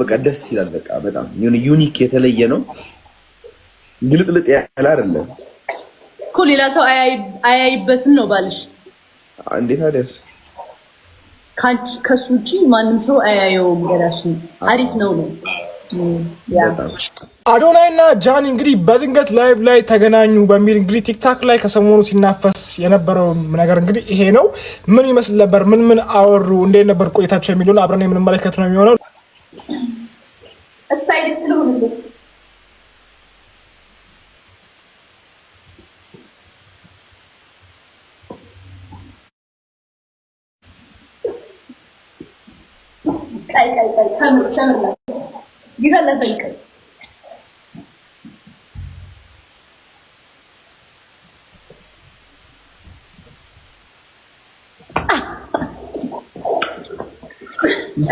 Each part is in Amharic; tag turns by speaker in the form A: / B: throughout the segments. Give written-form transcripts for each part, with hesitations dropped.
A: በቃ ደስ ይላል። በቃ በጣም ዩኒክ የተለየ ነው። ግልጥልጥ ያለ አይደለም
B: እኮ ሌላ ሰው አያይበትም ነው ባልሽ።
A: እንዴት አደስ
B: ከሱ ውጪ ማንም ሰው አያየውም። ገዳሽ አሪፍ ነው ነው
C: አዶናይ እና ጃኒ እንግዲህ በድንገት ላይቭ ላይ ተገናኙ በሚል እንግዲህ ቲክታክ ላይ ከሰሞኑ ሲናፈስ የነበረው ነገር እንግዲህ ይሄ ነው። ምን ይመስል ነበር? ምን አወሩ? እንዴት ነበር ቆይታቸው የሚለውን አብረን የምንመለከት ነው የሚሆነው።
B: ስታይል ስለሆነ ካሜራ ይገላል ዘንከ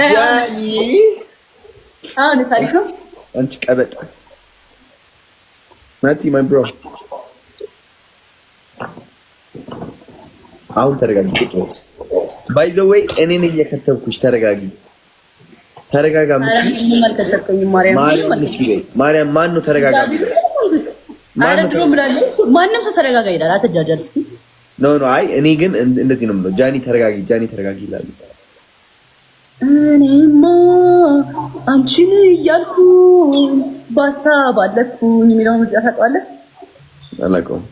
A: ያኒ
B: አሁን ሳይኮ
A: አንቺ ቀበጥ ማቲ ማይ ብሮ አሁን ተረጋጊ። ባይ ዘ ዌይ እኔ ነኝ የከተብኩሽ። ተረጋጊ ተረጋጋ። ማርያም ማን ነው ተረጋጋ?
B: ማንም ሰው ተረጋጋ ይላል። አትጃጃል እስኪ።
A: ኖ አይ እኔ ግን እንደዚህ ነው የምለው። ጃኒ ተረጋጊ ይላል።
B: እኔማ አንቺን እያልኩ በሀሳብ አለኩኝ የሚለውን ሙዚቃ ታውቀዋለህ?
A: አላውቀውም።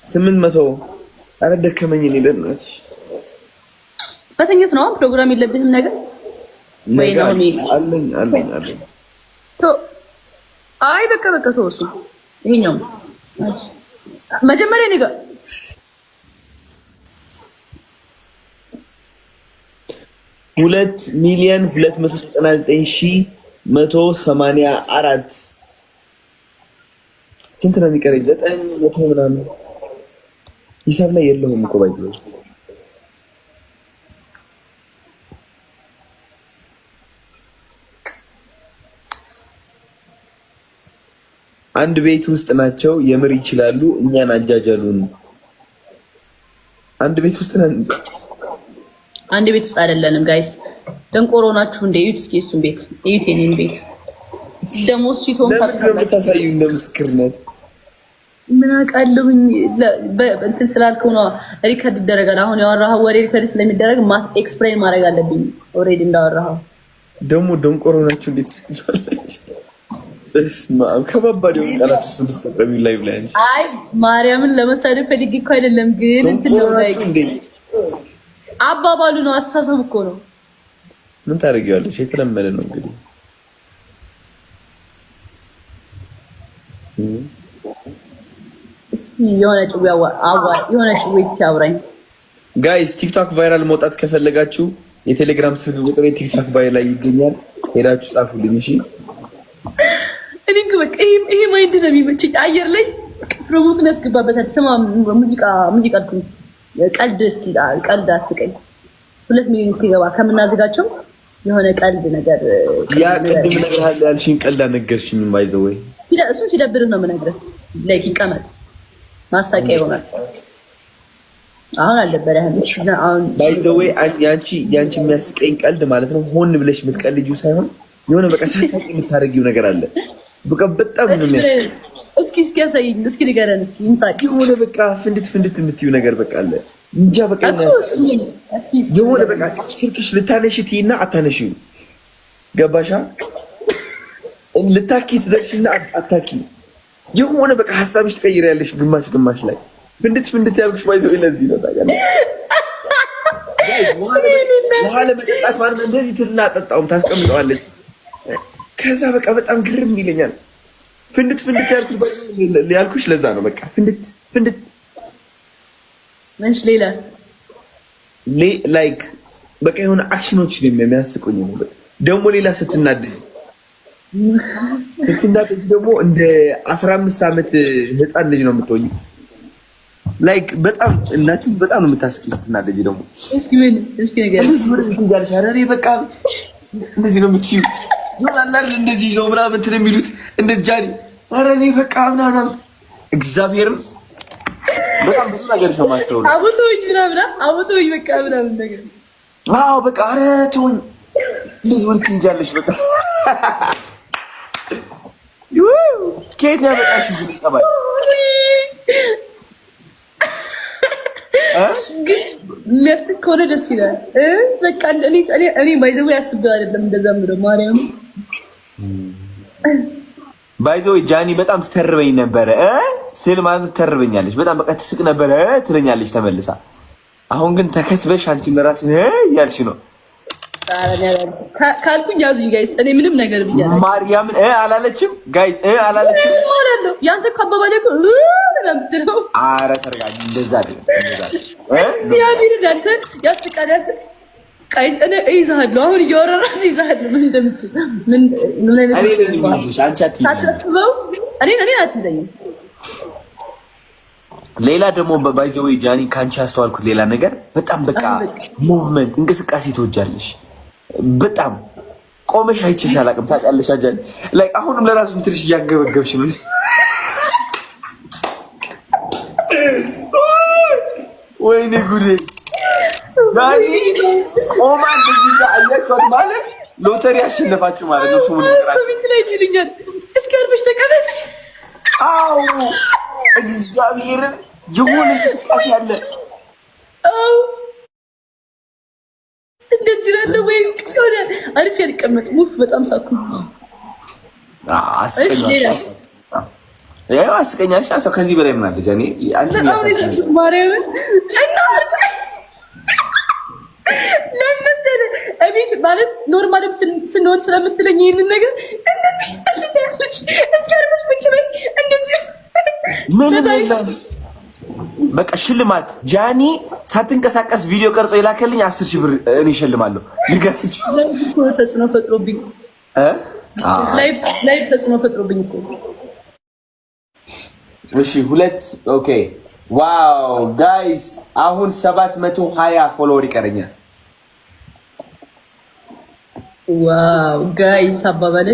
A: ስምንት መቶ ኧረ ደከመኝ። እኔ በእናትሽ
B: በተኛት ነው ፕሮግራም የለብህም ነገር ወይ ነው? አለኝ አይ በቃ ተወሱ። ይሄኛው መጀመሪያ ነገር
A: 2,299,184 ስንት ነው የሚቀረኝ? 900 ምናምን ሂሳብ ላይ የለውም እኮ ባይዘ አንድ ቤት ውስጥ ናቸው። የምር ይችላሉ። እኛን አጃጃሉን። አንድ ቤት ውስጥ ነን።
B: አንድ ቤት ውስጥ አይደለንም ጋይስ። ደንቆሮ ናችሁ እንደ እዩት እስኪ እሱን ቤት እዩት። የኔን ቤት ደግሞ ሲቶን
A: ታሳዩ እንደ ምስክርነት
B: ምን አውቃለሁኝ። እንትን ስላልከው ነው ሪከርድ ይደረጋል። አሁን ያወራኸው ወሬ ሪከርድ ስለሚደረግ ኤክስፕሌን ማድረግ አለብኝ። ኦሬዲ እንዳወራኸው
A: ደግሞ ደንቆሮ ናችሁ እንዴት ከባባድ ቃላት ተጠቀሚ ላይቭ ላይ
B: አይ ማርያምን ለመሳደብ ፈልጌ እኮ አይደለም፣ ግን እንትን ነው ላይ አባባሉ ነው። አስተሳሰብ እኮ ነው።
A: ምን ታደርጊዋለሽ? የተለመደ ነው እንግዲህ።
B: እስኪ የሆነ እስኪ አውራኝ
A: ጋይስ። ቲክቶክ ቫይራል መውጣት ከፈለጋችሁ የቴሌግራም ስልክ ቁጥሬ ቲክቶክ ባይ ላይ ይገኛል። ሄዳችሁ ጻፉልኝ እሺ። እኔ
B: በቃ ይሄ ማይንድ ነው የሚመችኝ። አየር ላይ ፕሮሞቱን ያስገባበታል። ስማ ሙዚቃ አልኩኝ። ቀልድ አስቀኝ 2 ሚሊዮን እስኪገባ ከምናዘጋቸው የሆነ ቀልድ ነገር
A: ያ ቅድም ነገር አለ ያልሽኝ ቀልድ አነገርሽኝ። ባይ ዘ ወይ
B: እሱ ሲደብርህ ነው የምነግርህ። ላይክ ይቀመጥ ማሳቂያ ይሆናል። አሁን አልደበረህም? አሁን
A: ባይ ዘ ወይ ያንቺ የሚያስቀኝ ቀልድ ማለት ነው ሆን ብለሽ የምትቀልጂው ሳይሆን የሆነ በቃ ሳታውቂ የምታደርጊው ነገር አለ። በቃ በጣም ነው የሚያስቀኝ።
B: እስኪ ያሳይኝ። እስኪ ንገረን እስኪ እንሳቅ።
A: የሆነ በቃ ፍንድት የምትይው ነገር በቃ አለ። እንጃ በቃ የሆነ በቃ ስልክሽ ልታነሺ ትይና አታነሺው። ገባሻ? ልታኪ ትደርሺና አታኪ። የሆነ በቃ ሀሳብሽ ትቀይሪያለሽ ግማሽ ላይ ፍንድት ያልኩሽ ባይዘው ለዚህ ነው ታውቃለሽ። ውሃ ለመጠጣት ማለት እንደዚህ ትልና አጠጣውም ታስቀምጠዋለች። ከዛ በቃ በጣም ግርም ይለኛል። ፍንድት ያልኩሽ ለዛ ነው። በቃ ፍንድት
B: ምንሽ ሌላስ
A: ላይክ በቃ የሆነ አክሽኖች ነው የሚያስቁኝ ነው። ደግሞ ሌላ ስትናደድ ደግሞ እንደ 15 ዓመት ህፃን ልጅ ነው የምትሆኝ። ላይክ በጣም እናትም በጣም ነው የምታስቀኝ ስትናደድ። ደግሞ
B: እስኪ ነገር
A: በቃ እንደዚህ ነው የምትይው። ይሆናል እንደዚህ ይዘው ምናምን እንትን የሚሉት እንደዚህ ጃኒ ኧረ እኔ በቃ ምናምን እግዚአብሔርን በጣም ብዙ ነገር ነው ማስተውለው።
B: አቦቶኝ በቃ ምናምን ነገር
A: አዎ በቃ ኧረ ተወኝ እንደዚህ ወልት እንጃለሽ በቃ ከየት ነው ያመጣሽው? ግን ጠባይ
B: የሚያስቅ ከሆነ ደስ ይላል። በቃ እኔ ባይዘው ያስብህ አይደለም እንደዛ ምለው ማርያም
A: ባይዘው ጃኒ በጣም ትተርበኝ ነበረ ስል ማለት ትተርበኛለች በጣም በቃ ትስቅ ነበረ ትለኛለች ተመልሳ። አሁን ግን ተከትበሽ አንቺ ለራስህ ያልሽ ነው
B: ካልኩኝ ያዙኝ ጋይስ። እኔ ምንም ነገር ብያለሁ
A: ማርያምን አላለችም ጋይስ አላለችም
B: ማለት ነው። ያንተ ካባባለ እኮ ለምትለው
A: ኧረ ተረጋጊ። እንደዛ አይደለም
B: እግዚአብሔር እንዳንተ ያስቃል። ቃይ እኔ እይዛለሁ አሁን እያወራራስ ይዛለሁ ምን እንደምትል ምን አይነት
A: አንቺ
B: አትይዘው እኔ አትይዘኝም።
A: ሌላ ደግሞ ባይዘው ጃኒ ካንቺ አስተዋልኩት ሌላ ነገር በጣም በቃ ሙቭመንት እንቅስቃሴ ትወጃለሽ በጣም ቆመሽ አይቼሽ አላውቅም። ታውቂያለሽ ጃኒ ላይክ አሁንም ለራሱ ትንሽ እያገበገብሽ ነው። ወይኔ ጉዴ ጃኒ ቆማ እንደዚህ አያችኋት ማለት ሎተሪ አሸነፋችሁ ማለት ነው። ሱሙን ነገራችሁ
B: ኮሜንት ላይ ይልኛል እስኪ አርፈሽ ተቀመጥ።
A: አው እግዚአብሔርን የሆነ እንቅስቃሴ ያለ
B: እንደዚህ ያለ ወይ ከሆነ አሪፍ ያልቀመጥ ሙፍ በጣም ሳኩ
A: አስቀኛሽ አሰው ከዚህ በላይ ምን አለ ጃኒ አንቺ ያሳስኝ
B: ማርያምን እና ለምሳሌ አቤት ማለት ኖርማል ስንሆን ስለምትለኝ ይሄንን ነገር እንደዚህ ያለች እስካርብሽ ብቻ እንደዚህ
A: ምን በቃ ሽልማት ጃኒ ሳትንቀሳቀስ ቪዲዮ ቀርጾ የላከልኝ 10,000 ብር እኔ እሸልማለሁ። ልጋጭ
B: ተጽዕኖ ፈጥሮብኝ ላይቭ ተጽዕኖ ፈጥሮብኝ እኮ
A: እሺ 2 ኦኬ ዋው ጋይስ አሁን 720 ፎሎወር ይቀረኛል።
B: ዋው ጋይስ አባባለ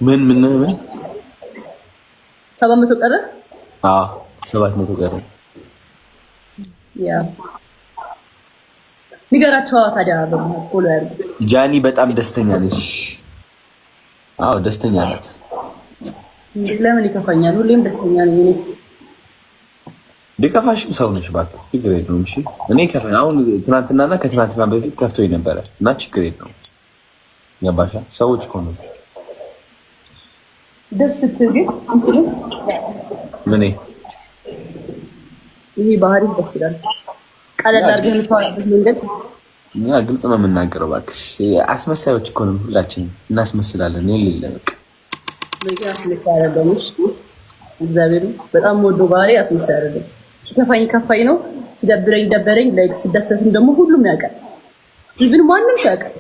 A: ምን
B: 700 ቀረ?
A: 700 ቀረ።
B: ያ ንገራቸው ታዲያ ፎሎ ያርጉ።
A: ጃኒ በጣም ደስተኛ ነች። ደስተኛ ናት።
B: ለምን ይከፋኛል? ሁሌም ደስተኛ ነኝ እኔ።
A: ቢከፋሽም ሰው ነሽ እባክህ ችግር የለውም። እሺ እኔ ከፈና አሁን ትናንትናና ከትናንትና በፊት ከፍቶኝ ነበረ እና ችግር የለውም። ገባሻ? ሰዎች እኮ ነው
B: ደስ ስትል እንትን
A: ምን
B: ይሄ ባህሪ ደስ ይላል። ቀለል አድርገን ተዋልበት መንገድ
A: ግልጽ ነው የምናገረው። እባክሽ አስመሳዮች እኮ ነው ሁላችንም እናስመስላለን። የሌለ በቃ
B: አስመሳይ አይደለም። እግዚአብሔር በጣም ወዶ ባህሪ አስመሳይ አይደለም። ሲከፋኝ ከፋኝ ነው፣ ሲደብረኝ ደበረኝ፣ ላይክ ሲደሰትም ደግሞ ሁሉም ያውቃል። ኢቭን ማንም ያውቃል።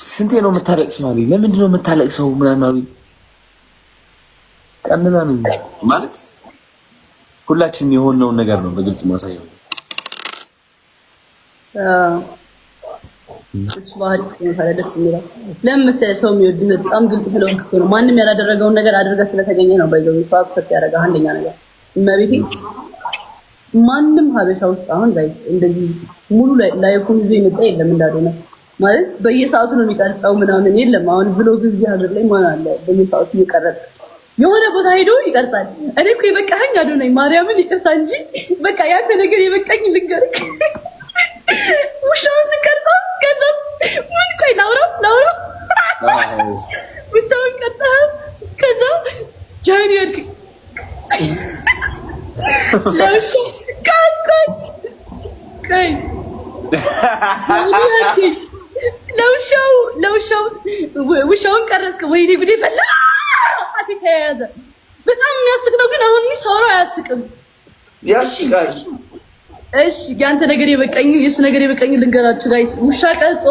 A: ስንቴ ነው የምታለቅሰው? አለኝ ለምንድን ነው የምታለቅሰው? ምናምን ቀንና ነው ማለት ሁላችንም የሆነውን ነገር ነው በግልጽ ማሳየው።
B: እሱ ባህሪ ነው ደስ የሚለው። ለምን መሰለህ ሰው የሚወድህ በጣም ግልጽ ስለሆንክ ነው። ማንም ያላደረገውን ነገር አድርገህ ስለተገኘ ነው ባይዘው ሰው አክሰፕት ያደርጋል። አንደኛ ነገር እመቤቴ ማንም ሀበሻ ውስጥ አሁን ላይ እንደዚህ ሙሉ ላይፉን ይዞ የመጣ የለም እንዳልሆነ ማለት በየሰዓቱ ነው የሚቀርጸው ምናምን የለም። አሁን ብሎግ እዚህ ሀገር ላይ ማን አለ በየሰዓቱ እየቀረጸ የሆነ ቦታ ሄዶ ይቀርጻል። እኔ እኮ የበቃኸኝ አዶናይ ማርያምን ይቅርታ እንጂ በቃ ያንተ ነገር የበቃኝ ልንገርህ። ውሻውን ስቀርጸው ከዛስ ምን ቆይ ላውራ ውሻውን ቀርጸህ ከዛ ጃኒ ያድግ ውሻውን ቀረጽክ? ወይኔ ጉዴ ፈላ። አፌ ተያያዘ። በጣም የሚያስቅ ነው ግን አሁን ሰው አያስቅም።
A: ያስቃል።
B: እሺ ያንተ ነገር የበቀኝ የሱ ነገር የበቀኝ ልንገራችሁ ጋይስ። ውሻ ቀርጾ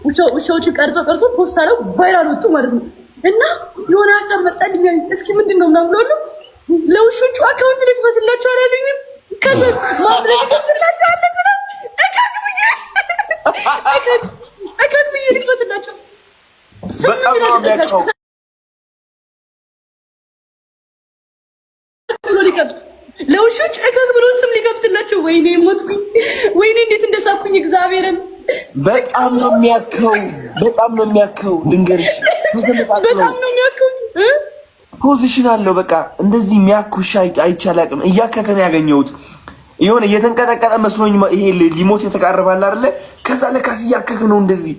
B: ውሻዎቹ ቀርጾ ፖስት አለው ቫይራል ወጡ ማለት ነው። እና የሆነ ሀሳብ መጣልኝ። እስኪ ምንድነው ምናምን ብሎ ለውሾቹ አካውንት ልክፈትላቸው አላለኝም። ከዛ ማድረግ ልክፈትላቸው አለ አካውንት ብዬ ልክፈትላቸው
A: በጣም ነው የሚያውቀው።
B: ለውሾች እከክ ብሎ ስም ሊከፍትላቸው። ወይኔ ሞትኩኝ፣ ወይኔ እንዴት እንደሳኩኝ እግዚአብሔርን።
A: በጣም ነው የሚያውቀው፣ በጣም ነው የሚያውቀው። ልንገርሽ፣
B: በጣም ነው የሚያውቀው።
A: ፖዚሽን አለው። በቃ እንደዚህ የሚያኩሽ አይቻል አቅም እያከከ ነው ያገኘሁት። የሆነ እየተንቀጠቀጠ መስሎኝ ይሄ ሊሞት የተቃረባል አይደለ? ከዛ ለካስ እያከከ ነው። እንደዚህ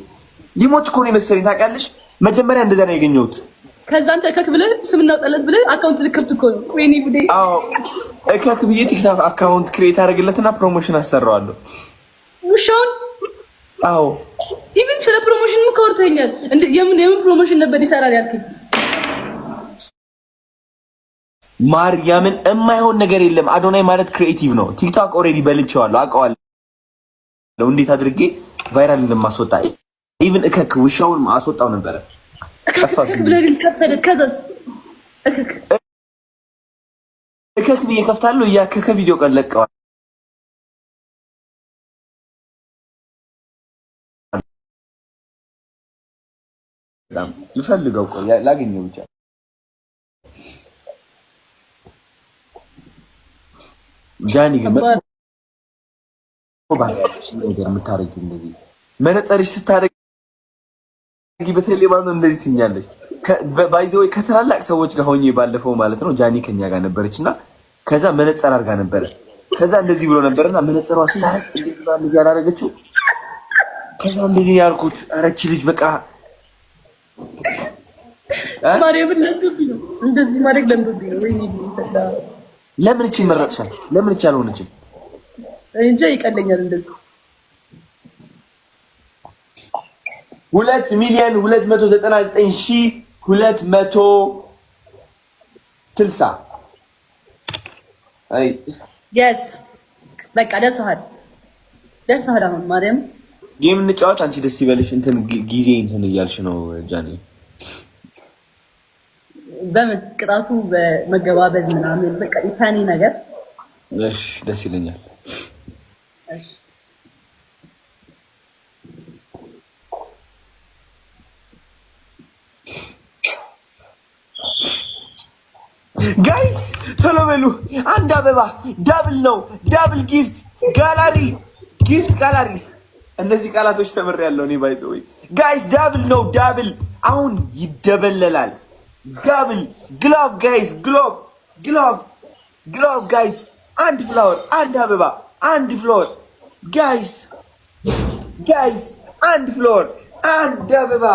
A: ሊሞት እኮ ነው የመሰለኝ ታውቂያለሽ። መጀመሪያ እንደዛ ነው ያገኘሁት።
B: ከዛ አንተ እከክ ብለህ ስምና ጠለት ብለህ አካውንት ልከፍት እኮ ነው። ወይኔ ጉዴ!
A: አዎ እከክ ብዬ ቲክታክ አካውንት ክሬት አደርግለትና ፕሮሞሽን አሰራዋለሁ
B: ውሻውን።
A: አዎ
B: ኢቭን ስለ ፕሮሞሽን ከወርተኛል። የምን ፕሮሞሽን ነበር ይሰራል ያልከኝ?
A: ማርያምን የማይሆን ነገር የለም። አዶናይ ማለት ክሪኤቲቭ ነው። ቲክቶክ ኦልሬዲ በልቼዋለሁ፣ አውቀዋለሁ እንዴት አድርጌ ቫይራል እንደማስወጣ። ኢቭን እከክ ውሻውን አስወጣው ነበረ። እከክ ብዬ ከፍታለሁ። እያከከ ቪዲዮ ቀን ለቀዋል። በጣም ልፈልገው እኮ ላገኘው ብቻ ጃኒ ግን ነገር የምታረጊው እንደዚህ መነጽርሽ ስታረጊ በተለይ ማለት ነው እንደዚህ ትኛለሽ። ባይዘው ከትላላቅ ሰዎች ጋር ሆኜ ባለፈው ማለት ነው ጃኒ ከኛ ጋር ነበረችና ከዛ መነጽር አድርጋ ነበረ። ከዛ እንደዚህ ብሎ ነበርና መነጽሯ ስታረግ እንደዚህ ያላረገችው። ከዛ እንደዚህ ያልኩት አረች ልጅ በቃ
B: ማርያም ለምዶብኝ ነው እንደዚህ ማድረግ ለምዶብኝ ነው። ወይኔ
A: ለምን እቺ መረጥሻል? ለምን እቺ አልሆነችም?
B: እንጃ ይቀለኛል እንደዚህ
A: 2,299,260 አይ
B: yes በቃ ደርሰሃል። አሁን ማርያም
A: ጌም እንጫወት። አንቺ ደስ ይበልሽ። እንትን ጊዜ እንትን እያልሽ ነው ጃኒ።
B: በምን ቅጣቱ በመገባበዝ ምናምን በቃ ኢታኒ ነገር።
A: እሺ ደስ ይለኛል።
B: እሺ
A: ጋይስ ቶሎ በሉ። አንድ አበባ ዳብል ነው። ዳብል ጊፍት ጋላሪ እነዚህ ቃላቶች ተምሬያለሁ እኔ ባይዘው። ጋይስ ዳብል ነው። ዳብል አሁን ይደበለላል። ዳብል ግሎቭ ጋይስ፣ ግሎቭ ጋይስ። አንድ ፍላወር፣ አንድ አበባ፣ አንድ ፍላወር ጋይስ፣ አንድ ፍላወር፣ አንድ አበባ